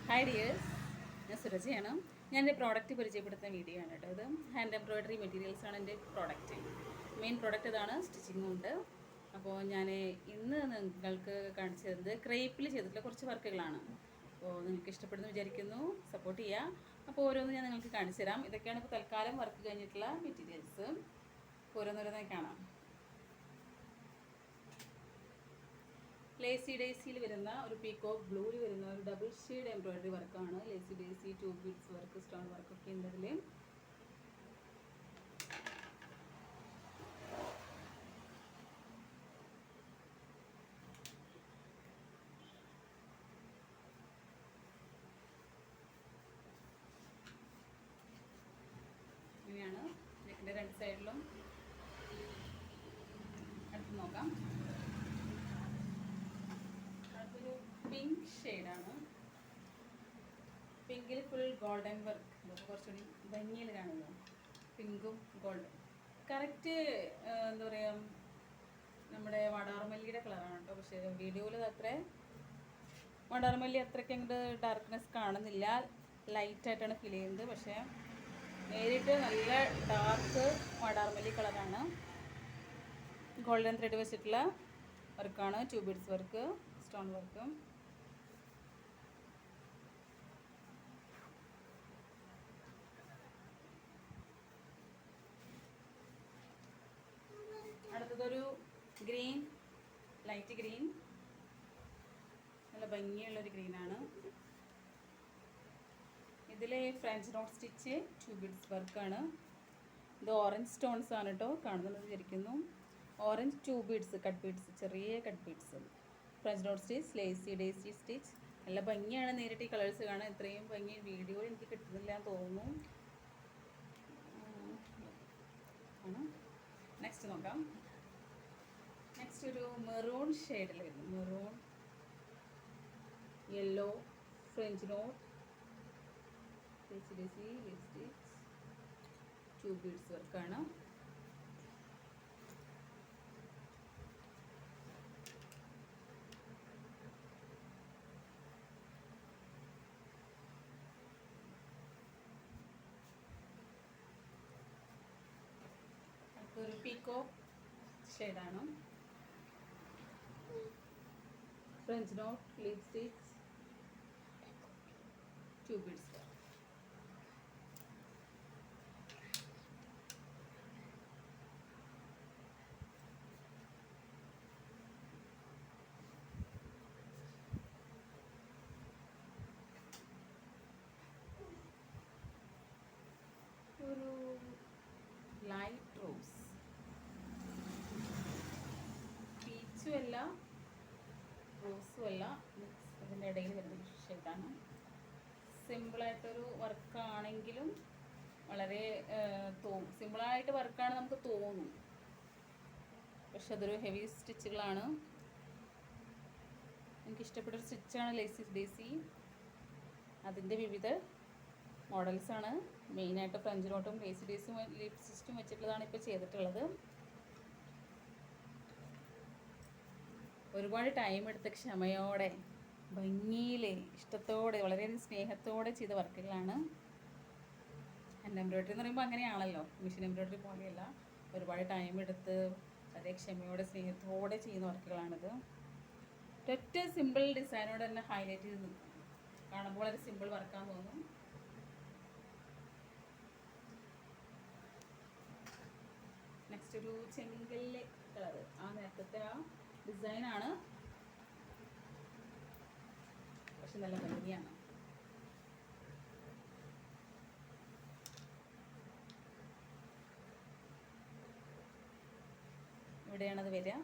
Hi dears, ഞാൻ സുരജയാണ്. ഞാൻ എൻ്റെ പ്രോഡക്റ്റ് പരിചയപ്പെടുത്തുന്ന വീഡിയോ ആണ് കേട്ടോ. ഇത് ഹാൻഡ് എംബ്രോയ്ഡറി മെറ്റീരിയൽസ് ആണ് എൻ്റെ പ്രോഡക്റ്റ്. മെയിൻ പ്രോഡക്റ്റ് ഇതാണ്, സ്റ്റിച്ചിങ്ങും ഉണ്ട്. അപ്പോൾ ഞാൻ ഇന്ന് നിങ്ങൾക്ക് കാണിച്ചു തരുന്നത് ക്രേപ്പിൽ ചെയ്തിട്ടുള്ള കുറച്ച് വർക്കുകളാണ്. അപ്പോൾ നിങ്ങൾക്ക് ഇഷ്ടപ്പെടുന്നു വിചാരിക്കുന്നു, സപ്പോർട്ട് ചെയ്യുക. അപ്പോൾ ഓരോന്നും ഞാൻ നിങ്ങൾക്ക് കാണിച്ചു തരാം. ഇതൊക്കെയാണ് ഇപ്പോൾ തൽക്കാലം വർക്ക് കഴിഞ്ഞിട്ടുള്ള മെറ്റീരിയൽസ്. ഓരോന്നോരോന്നായി കാണാം. ലേസി ഡേസിയിൽ വരുന്ന ഒരു പീക്കോക്ക് ബ്ലൂവിൽ വരുന്ന ഒരു ഡബിൾ ഷെയ്ഡ് എംബ്രോയ്ഡറി വർക്കാണ്. Lazy daisy 2 beads work, stone വർക്കൊക്കെ ഉണ്ട് അതിൽ. ഇങ്ങനെയാണ് നെക്കിൻ്റെ രണ്ട് സൈഡിലും. അടുത്ത് നോക്കാം. അടുത്തൊരു പിങ്ക് ഷെയ്ഡാണ്. പിങ്കിൽ ഫുൾ ഗോൾഡൻ വർക്ക്, കുറച്ചുകൂടി ഭംഗിയിൽ കാണുന്നു. പിങ്കും ഗോൾഡൻ കറക്റ്റ് എന്താ പറയുക, നമ്മുടെ വാടാർമല്ലിയുടെ കളറാണ് കേട്ടോ. പക്ഷേ വീഡിയോയിൽ അത്ര വാടാർമല്ലി അത്രയ്ക്ക് അങ്ങോട്ട് ഡാർക്ക്നെസ് കാണുന്നില്ല, ലൈറ്റായിട്ടാണ് ഫീൽ ചെയ്യുന്നത്. പക്ഷേ നേരിട്ട് നല്ല ഡാർക്ക് വാടാർമല്ലി കളറാണ്. ഗോൾഡൻ ത്രെഡ് വെച്ചിട്ടുള്ള വർക്കാണ്, 2 ബീഡ്സ് വർക്ക്, സ്റ്റോൺ വർക്ക്. അടുത്തതൊരു ഗ്രീൻ, ലൈറ്റ് ഗ്രീൻ, നല്ല ഭംഗിയുള്ളൊരു ഗ്രീനാണ്. ഇതിൽ ഫ്രഞ്ച് നോട്ട് സ്റ്റിച്ച് 2 ബീഡ്സ് വർക്കാണ്. ഇത് ഓറഞ്ച് സ്റ്റോൺസ് ആണ് കേട്ടോ, കാണുന്നത് വിചാരിക്കുന്നു. ഓറഞ്ച് 2 ബീഡ്സ്, കട്ട് ബീഡ്സ്, ചെറിയ cut beads. French not stitch, lazy daisy stitch. നല്ല ഭംഗിയാണ് നേരിട്ട് ഈ കളേഴ്സ് കാണാൻ. ഇത്രയും ഭംഗി വീഡിയോയിൽ എനിക്ക് കിട്ടുന്നില്ല എന്ന് തോന്നുന്നു. നെക്സ്റ്റ് നോക്കാം. നെക്സ്റ്റ് ഒരു മെറൂൺ ഷെയ്ഡിൽ വരുന്നു. Maroon, yellow, French not, lazy daisy stitch, 2 beads വർക്കാണ്. ഒരു പീക്കോക്ക് ഷെയ്ഡാണ്. French not, leaf stitch, 2 beads. ഒരു ലൈറ്റ് റോസ്, പീച്ചും അല്ല റോസും അല്ല, ഇതിൻ്റെ ഇടയിൽ വരുന്ന ഷെയ്ഡാണ്. സിമ്പിളായിട്ടൊരു വർക്കാണെങ്കിലും വളരെ സിമ്പിളായിട്ട് വർക്കാണ് നമുക്ക് തോന്നും, പക്ഷെ അതൊരു ഹെവി സ്റ്റിച്ചുകളാണ്. എനിക്കിഷ്ടപ്പെട്ടൊരു സ്റ്റിച്ചാണ് ലേസി ഡേസി. അതിൻ്റെ വിവിധ മോഡൽസാണ്. മെയിനായിട്ട് ഫ്രഞ്ച് നോട്ടും ലേസി ഡേസും ലിപ് സ്റ്റിച്ചും വെച്ചിട്ടുള്ളതാണ് ഇപ്പോൾ ചെയ്തിട്ടുള്ളത്. ഒരുപാട് ടൈം എടുത്ത് ക്ഷമയോടെ ഭംഗിയിൽ ഇഷ്ടത്തോടെ വളരെയധികം സ്നേഹത്തോടെ ചെയ്ത വർക്കുകളാണ്. ഹാൻഡ് എംബ്രോയ്ഡറി എന്ന് പറയുമ്പോൾ അങ്ങനെയാണല്ലോ, മെഷീൻ എംബ്രോയ്ഡറി പോലെയല്ല. ഒരുപാട് ടൈം എടുത്ത് വളരെ ക്ഷമയോടെ സ്നേഹത്തോടെ ചെയ്യുന്ന വർക്കുകളാണിത്. ഒറ്റ സിമ്പിൾ ഡിസൈനോട് തന്നെ ഹൈലൈറ്റ് ചെയ്ത് നിൽക്കും. കാണുമ്പോൾ വളരെ സിമ്പിൾ വർക്കാന്ന് തോന്നും. നെക്സ്റ്റ് ഒരു ചെങ്കല്ല് കളറ്, ആ നേരത്തെ ആ ഡിസൈനാണ്, പക്ഷെ നല്ല ഭംഗിയാണ്. ഇവിടെയാണത് വരിക.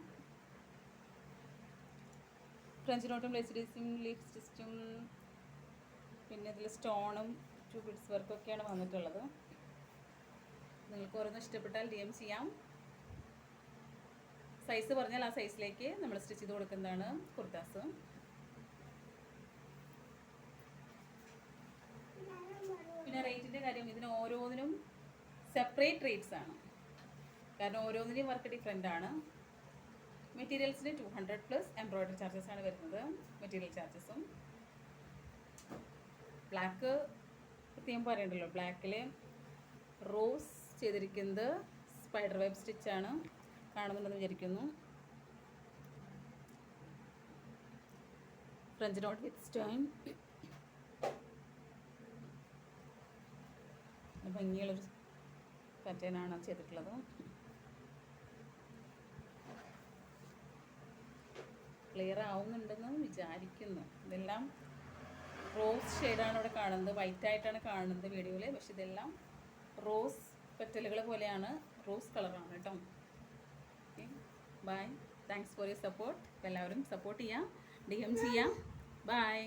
ഫ്രഞ്ച് നോട്ടും ലേസി ഡേസിയും ലീഫ് സ്റ്റിച്ചും, പിന്നെ ഇതിൽ സ്റ്റോണും 2 ബീഡ്സ് വർക്കൊക്കെയാണ് വന്നിട്ടുള്ളത്. നിങ്ങൾക്ക് ഓരോന്നും ഇഷ്ടപ്പെട്ടാൽ DM ചെയ്യാം. സൈസ് പറഞ്ഞാൽ ആ സൈസിലേക്ക് നമ്മൾ സ്റ്റിച്ച് ചെയ്ത് കൊടുക്കുന്നതാണ് കുർത്താസ്. പിന്നെ റേറ്റിൻ്റെ കാര്യം, ഇതിന് ഓരോന്നിനും സെപ്പറേറ്റ് റേറ്റ്സ് ആണ്. കാരണം ഓരോന്നിൻ്റെയും വർക്ക് ഡിഫറെൻ്റ് ആണ്. മെറ്റീരിയൽസിന് 200 പ്ലസ് എംബ്രോയ്ഡറി ചാർജസ് ആണ് വരുന്നത്, മെറ്റീരിയൽ ചാർജസും. ബ്ലാക്ക് പ്രത്യേകം പറയണ്ടല്ലോ. ബ്ലാക്കിൽ റോസ് ചെയ്തിരിക്കുന്നത് സ്പൈഡർ വെബ് സ്റ്റിച്ചാണ്. കാണുന്നുണ്ടെന്ന് വിചാരിക്കുന്നു. French not with സ്റ്റൈൻ. ഭംഗിയുള്ളൊരു പാറ്റേണാണ് ചെയ്തിട്ടുള്ളത്. ക്ലിയർ ആവുന്നുണ്ടെന്ന് വിചാരിക്കുന്നു. ഇതെല്ലാം റോസ് ഷെയ്ഡാണ് ഇവിടെ കാണുന്നത്, വൈറ്റ് ആയിട്ടാണ് കാണുന്നത് വീഡിയോയിൽ. പക്ഷെ ഇതെല്ലാം റോസ് പെറ്റലുകൾ പോലെയാണ്, റോസ് കളറാണ് കേട്ടോ. Okay, bye. Thanks for your support. എല്ലാവരും സപ്പോർട്ട് ചെയ്യാം, DM ചെയ്യാം. ബൈ.